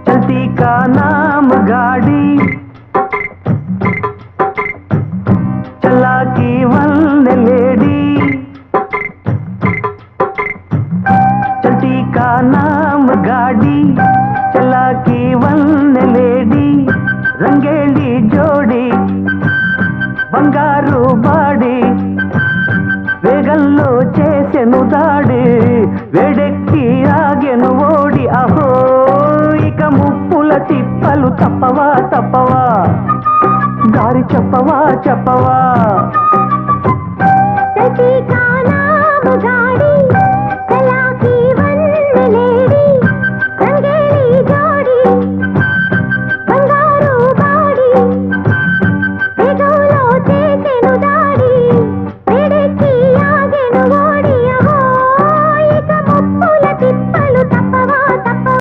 चलती का नाम गाड़ी चला की वन लेडी चलती का नाम गाड़ी चला की वन लेडी రంగేళి జోడి బంగారు బాడి వేగంలో చేసెను దాడి వేడెక్కి ఆగెను ఓడి అహో ఇక ముప్పుల తిప్పలు తప్పవా తప్పవా దారి చెప్పవా చెప్పవా